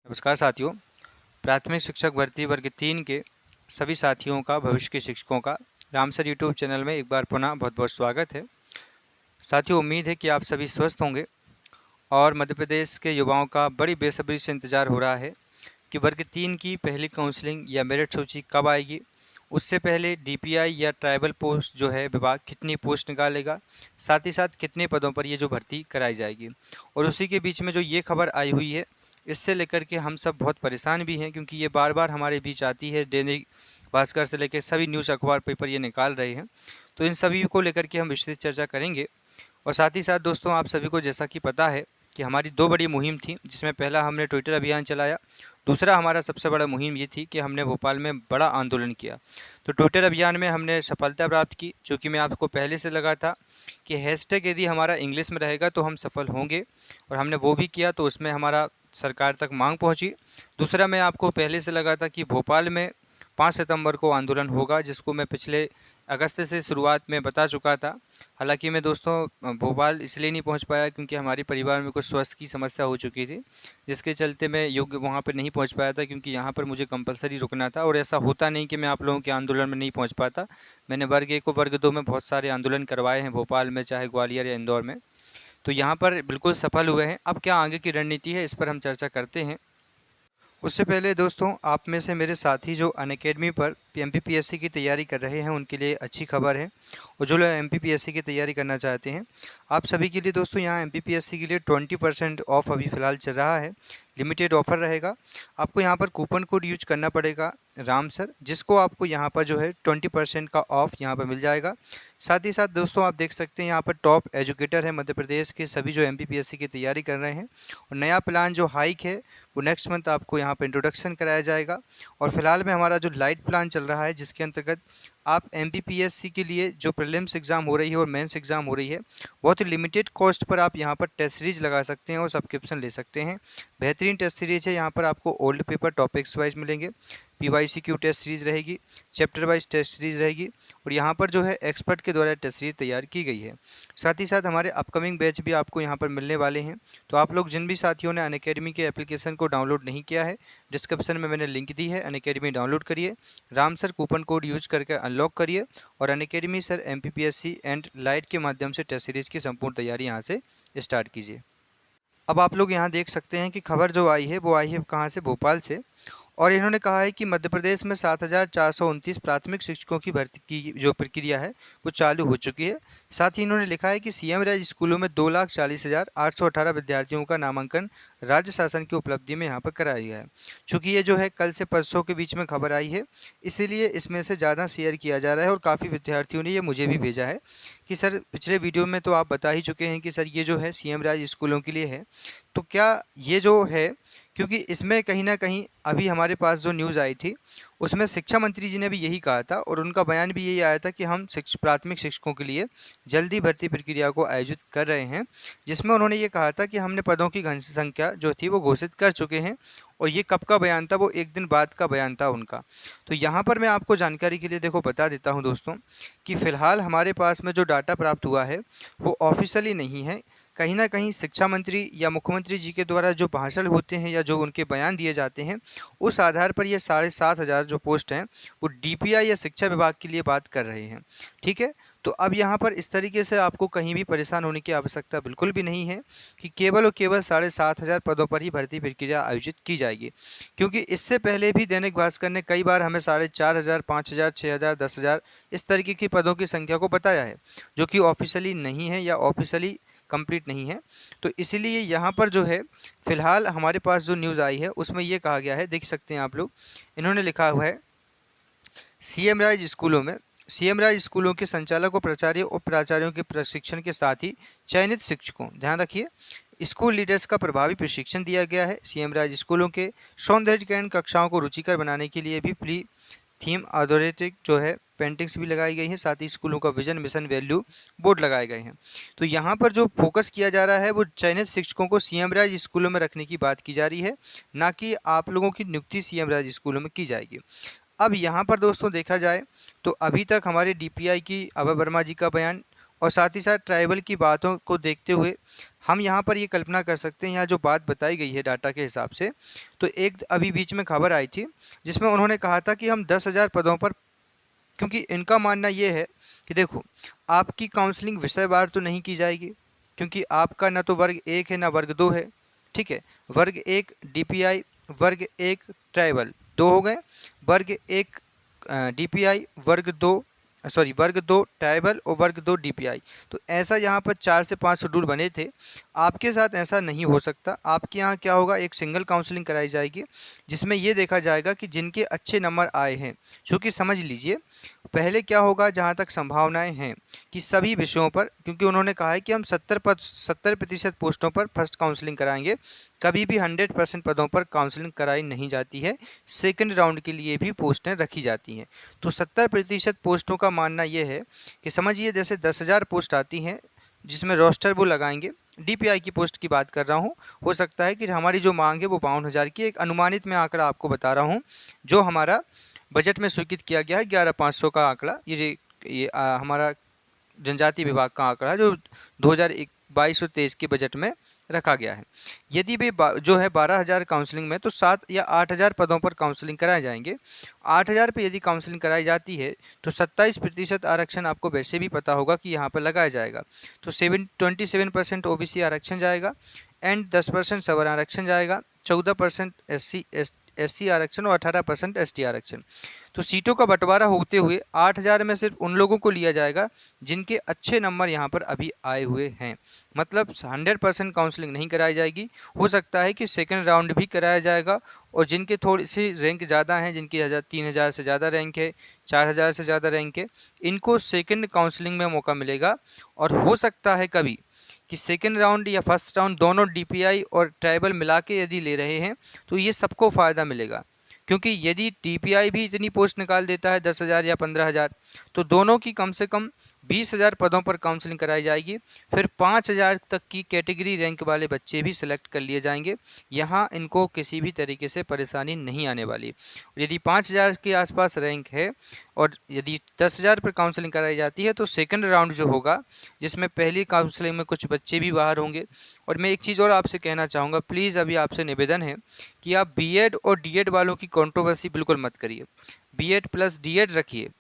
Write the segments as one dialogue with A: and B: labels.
A: नमस्कार साथियों। प्राथमिक शिक्षक भर्ती वर्ग 3 के सभी साथियों का, भविष्य के शिक्षकों का रामसर यूट्यूब चैनल में एक बार पुनः बहुत बहुत स्वागत है। साथियों, उम्मीद है कि आप सभी स्वस्थ होंगे और मध्य प्रदेश के युवाओं का बड़ी बेसब्री से इंतज़ार हो रहा है कि वर्ग 3 की पहली काउंसलिंग या मेरिट सूची कब आएगी। उससे पहले डीपीआई या ट्राइबल पोस्ट जो है विभाग कितनी पोस्ट निकालेगा, साथ ही साथ कितने पदों पर ये जो भर्ती कराई जाएगी। और उसी के बीच में जो ये खबर आई हुई है, इससे लेकर के हम सब बहुत परेशान भी हैं, क्योंकि ये बार बार हमारे बीच आती है। दैनिक भास्कर से लेकर सभी न्यूज़ अखबार पेपर ये निकाल रहे हैं, तो इन सभी को लेकर के हम विस्तृत चर्चा करेंगे। और साथ ही साथ दोस्तों, आप सभी को जैसा कि पता है कि हमारी दो बड़ी मुहिम थी, जिसमें पहला हमने ट्विटर अभियान चलाया, दूसरा हमारा सबसे बड़ा मुहिम ये थी कि हमने भोपाल में बड़ा आंदोलन किया। तो ट्विटर अभियान में हमने सफलता प्राप्त की, जो कि मैं आपको पहले से लगा था कि हैशटैग यदि हमारा इंग्लिश में रहेगा तो हम सफल होंगे, और हमने वो भी किया, तो उसमें हमारा सरकार तक मांग पहुंची। दूसरा, मैं आपको पहले से लगा था कि भोपाल में 5 सितंबर को आंदोलन होगा, जिसको मैं पिछले अगस्त से शुरुआत में बता चुका था। हालांकि मैं दोस्तों भोपाल इसलिए नहीं पहुंच पाया क्योंकि हमारे परिवार में कुछ स्वास्थ्य की समस्या हो चुकी थी, जिसके चलते मैं योग्य वहां पर नहीं पहुंच पाया था, क्योंकि यहां पर मुझे कंपलसरी रुकना था। और ऐसा होता नहीं कि मैं आप लोगों के आंदोलन में नहीं पहुँच पाता। मैंने वर्ग 1 और वर्ग 2 में बहुत सारे आंदोलन करवाए हैं, भोपाल में, चाहे ग्वालियर या इंदौर में, तो यहाँ पर बिल्कुल सफल हुए हैं। अब क्या आगे की रणनीति है, इस पर हम चर्चा करते हैं। उससे पहले दोस्तों, आप में से मेरे साथी जो अनअकैडमी पर एमपीपीएससी की तैयारी कर रहे हैं, उनके लिए अच्छी खबर है। और जो लोग एमपीपीएससी की तैयारी करना चाहते हैं, आप सभी के लिए दोस्तों यहाँ एमपीपीएससी के लिए 20% ऑफ अभी फ़िलहाल चल रहा है। लिमिटेड ऑफ़र रहेगा। आपको यहाँ पर कूपन कोड यूज करना पड़ेगा राम सर, जिसको आपको यहाँ पर जो है 20% का ऑफ़ यहाँ पर मिल जाएगा। साथ ही साथ दोस्तों, आप देख सकते हैं यहाँ पर टॉप एजुकेटर है मध्य प्रदेश के सभी जो एमपीपीएससी की तैयारी कर रहे हैं। और नया प्लान जो हाइक है वो नेक्स्ट मंथ आपको यहाँ पर इंट्रोडक्शन कराया जाएगा। और फिलहाल में हमारा जो लाइट प्लान चल रहा है, जिसके अंतर्गत आप एमपीपीएससी के लिए जो प्रीलिम्स एग्ज़ाम हो रही है और मेंस एग्ज़ाम हो रही है, बहुत ही लिमिटेड कॉस्ट पर आप यहाँ पर टेस्ट सीरीज़ लगा सकते हैं और सब्सक्रिप्शन ले सकते हैं। बेहतरीन टेस्ट सीरीज़ है। यहाँ पर आपको ओल्ड पेपर टॉपिक्स वाइज मिलेंगे, पीवाईसीक्यू टेस्ट सीरीज़ रहेगी, चैप्टर वाइज टेस्ट सीरीज़ रहेगी, और यहाँ पर जो है एक्सपर्ट के द्वारा टेस्ट सीरीज़ तैयार की गई है। साथ ही साथ हमारे अपकमिंग बैच भी आपको यहाँ पर मिलने वाले हैं। तो आप लोग जिन भी साथियों ने अनअकैडमी के एप्लीकेशन को डाउनलोड नहीं किया है, डिस्क्रिप्शन में मैंने लिंक दी है, अनअकैडमी डाउनलोड करिए, Ram sir coupon code use करके अनलॉक करिए, और Unacademy sir MPPSC and light के माध्यम से टेस्ट सीरीज़ की संपूर्ण तैयारी यहाँ से स्टार्ट कीजिए। अब आप लोग यहाँ देख सकते हैं कि खबर जो आई है वो आई है कहाँ से, भोपाल से। और इन्होंने कहा है कि मध्य प्रदेश में 7,429 प्राथमिक शिक्षकों की भर्ती की जो प्रक्रिया है वो चालू हो चुकी है। साथ ही इन्होंने लिखा है कि सीएम राज्य स्कूलों में 2,40,818 विद्यार्थियों का नामांकन राज्य शासन की उपलब्धि में यहाँ पर कराया गया है। चूँकि ये जो है कल से परसों के बीच में खबर आई है, इसीलिए इसमें से ज़्यादा शेयर किया जा रहा है। और काफ़ी विद्यार्थियों ने ये मुझे भी भेजा है कि सर, पिछले वीडियो में तो आप बता ही चुके हैं कि सर ये जो है सीएम राज्य स्कूलों के लिए है, तो क्या ये जो है, क्योंकि इसमें कहीं ना कहीं अभी हमारे पास जो न्यूज़ आई थी उसमें शिक्षा मंत्री जी ने भी यही कहा था, और उनका बयान भी यही आया था कि हम प्राथमिक शिक्षकों के लिए जल्दी भर्ती प्रक्रिया को आयोजित कर रहे हैं, जिसमें उन्होंने ये कहा था कि हमने पदों की घन संख्या जो थी वो घोषित कर चुके हैं। और ये कब का बयान था, वो एक दिन बाद का बयान था उनका। तो यहाँ पर मैं आपको जानकारी के लिए देखो बता देता हूँ दोस्तों, कि फ़िलहाल हमारे पास में जो डाटा प्राप्त हुआ है वो ऑफिशियली नहीं है। कहीं ना कहीं शिक्षा मंत्री या मुख्यमंत्री जी के द्वारा जो भाषण होते हैं या जो उनके बयान दिए जाते हैं, उस आधार पर ये 7,500 जो पोस्ट हैं वो डीपीआई या शिक्षा विभाग के लिए बात कर रहे हैं। ठीक है, तो अब यहाँ पर इस तरीके से आपको कहीं भी परेशान होने की आवश्यकता बिल्कुल भी नहीं है कि केवल और केवल 7,500 पदों पर ही भर्ती प्रक्रिया आयोजित की जाएगी। क्योंकि इससे पहले भी दैनिक भास्कर ने कई बार हमें 4,500, 5,000, 6,000, 10,000 इस तरीके की पदों की संख्या को बताया है, जो कि ऑफिशियली नहीं है या ऑफिशियली कंप्लीट नहीं है। तो इसीलिए यहाँ पर जो है फ़िलहाल हमारे पास जो न्यूज़ आई है उसमें ये कहा गया है, देख सकते हैं आप लोग, इन्होंने लिखा हुआ है सीएम राज स्कूलों के संचालकों, प्राचार्य और प्राचार्यों के प्रशिक्षण के साथ ही चयनित शिक्षकों, ध्यान रखिए, स्कूल लीडर्स का प्रभावी प्रशिक्षण दिया गया है। सीएम राज स्कूलों के सौंदर्यीकरण कक्षाओं को रुचिकर बनाने के लिए भी प्री थीम आधारित जो है पेंटिंग्स भी लगाई गई हैं। साथ ही स्कूलों का विजन, मिशन, वैल्यू बोर्ड लगाए गए हैं। तो यहाँ पर जो फोकस किया जा रहा है वो चयनित शिक्षकों को सीएम राज स्कूलों में रखने की बात की जा रही है, ना कि आप लोगों की नियुक्ति सीएम राज स्कूलों में की जाएगी। अब यहाँ पर दोस्तों देखा जाए तो अभी तक हमारे डीपीआई की अभय वर्मा जी का बयान और साथ ही साथ ट्राइबल की बातों को देखते हुए हम यहाँ पर ये कल्पना कर सकते हैं, यहाँ जो बात बताई गई है डाटा के हिसाब से, तो एक अभी बीच में खबर आई थी जिसमें उन्होंने कहा था कि हम 10,000 पदों पर, क्योंकि इनका मानना ये है कि देखो आपकी काउंसलिंग विषयवार तो नहीं की जाएगी, क्योंकि आपका न तो वर्ग 1 है ना वर्ग 2 है, ठीक है। वर्ग 1 डीपीआई, वर्ग 1 ट्राइबल, 2 हो गए। वर्ग 1 डीपीआई, वर्ग 2 ट्राइबल और वर्ग 2 डीपीआई। तो ऐसा यहाँ पर 4 से 5 शेड्यूल बने थे। आपके साथ ऐसा नहीं हो सकता। आपके यहाँ क्या होगा, एक सिंगल काउंसलिंग कराई जाएगी जिसमें ये देखा जाएगा कि जिनके अच्छे नंबर आए हैं, चूँकि समझ लीजिए पहले क्या होगा, जहाँ तक संभावनाएं हैं कि सभी विषयों पर, क्योंकि उन्होंने कहा है कि हम 70% पोस्टों पर फर्स्ट काउंसलिंग कराएंगे, कभी भी 100% पदों पर काउंसलिंग कराई नहीं जाती है, सेकंड राउंड के लिए भी पोस्टें रखी जाती हैं। तो 70% पोस्टों का मानना यह है कि समझिए जैसे 10,000 पोस्ट आती हैं जिसमें रोस्टर वो लगाएंगे, डीपीआई की पोस्ट की बात कर रहा हूँ। हो सकता है कि हमारी जो मांग है वो 52,000 की, एक अनुमानित मैं आंकड़ा आपको बता रहा हूँ जो हमारा बजट में स्वीकृत किया गया है, 11,500 का आंकड़ा। ये हमारा जनजाति विभाग का आंकड़ा है जो 2022-23 के बजट में रखा गया है। यदि भी जो है 12,000 काउंसलिंग में, तो 7 या 8,000 पदों पर काउंसलिंग कराए जाएंगे। 8,000 पे यदि काउंसलिंग कराई जाती है तो 27% आरक्षण आपको वैसे भी पता होगा कि यहाँ पर लगाया जाएगा। तो 27% ओबीसी आरक्षण जाएगा एंड 10% सवर्ण आरक्षण जाएगा, 14% एससी आरक्षण और 18% एसटी आरक्षण। तो सीटों का बंटवारा होते हुए 8,000 में सिर्फ उन लोगों को लिया जाएगा जिनके अच्छे नंबर यहाँ पर अभी आए हुए हैं। मतलब 100% काउंसलिंग नहीं कराई जाएगी। हो सकता है कि सेकंड राउंड भी कराया जाएगा और जिनके थोड़ी सी रैंक ज़्यादा हैं, जिनकी 3,000 से ज़्यादा रैंक है, 4,000 से ज़्यादा रैंक है, इनको सेकंड काउंसलिंग में मौका मिलेगा। और हो सकता है कभी कि सेकेंड राउंड या फर्स्ट राउंड दोनों डीपीआई और ट्राइबल मिला के यदि ले रहे हैं तो ये सबको फ़ायदा मिलेगा, क्योंकि यदि डीपीआई भी इतनी पोस्ट निकाल देता है 10,000 या 15,000, तो दोनों की कम से कम 20,000 पदों पर काउंसलिंग कराई जाएगी। फिर 5,000 तक की कैटेगरी रैंक वाले बच्चे भी सिलेक्ट कर लिए जाएंगे। यहाँ इनको किसी भी तरीके से परेशानी नहीं आने वाली। यदि 5,000 के आसपास रैंक है और यदि 10,000 पर काउंसलिंग कराई जाती है तो सेकंड राउंड जो होगा, जिसमें पहली काउंसलिंग में कुछ बच्चे भी बाहर होंगे। और मैं एक चीज़ और आपसे कहना चाहूँगा, प्लीज़ अभी आपसे निवेदन है कि आप बीएड और डीएड वालों की कंट्रोवर्सी बिल्कुल मत करिए, बीएड प्लस डीएड रखिए।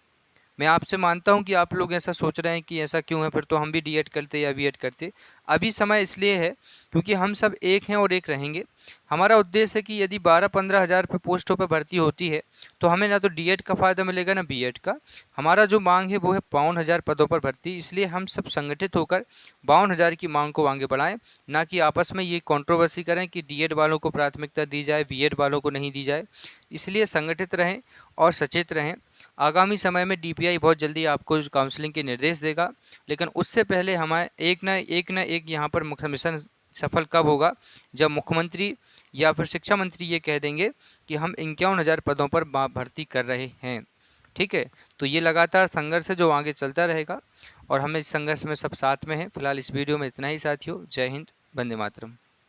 A: मैं आपसे मानता हूं कि आप लोग ऐसा सोच रहे हैं कि ऐसा क्यों है, फिर तो हम भी डीएड करते या बीएड करते। अभी समय इसलिए है क्योंकि हम सब एक हैं और एक रहेंगे। हमारा उद्देश्य है कि यदि 12-15 हज़ार पे पोस्टों पर भर्ती होती है तो हमें ना तो डीएड का फ़ायदा मिलेगा ना बीएड का। हमारा जो मांग है वो है 52,000 पदों पर भर्ती, इसलिए हम सब संगठित होकर 52,000 की मांग को आगे बढ़ाएं, ना कि आपस में ये कंट्रोवर्सी करें कि डीएड वालों को प्राथमिकता दी जाए, बीएड वालों को नहीं दी जाए। इसलिए संगठित रहें और सचेत रहें। आगामी समय में डीपीआई बहुत जल्दी आपको काउंसलिंग के निर्देश देगा, लेकिन उससे पहले हमारे एक न एक यहाँ पर मुख्य मिशन सफल कब होगा, जब मुख्यमंत्री या फिर शिक्षा मंत्री ये कह देंगे कि हम 51,000 पदों पर भर्ती कर रहे हैं। ठीक है, तो ये लगातार संघर्ष है जो आगे चलता रहेगा और हमें इस संघर्ष में सब साथ में हैं। फिलहाल इस वीडियो में इतना ही साथियों। जय हिंद, वंदे मातरम।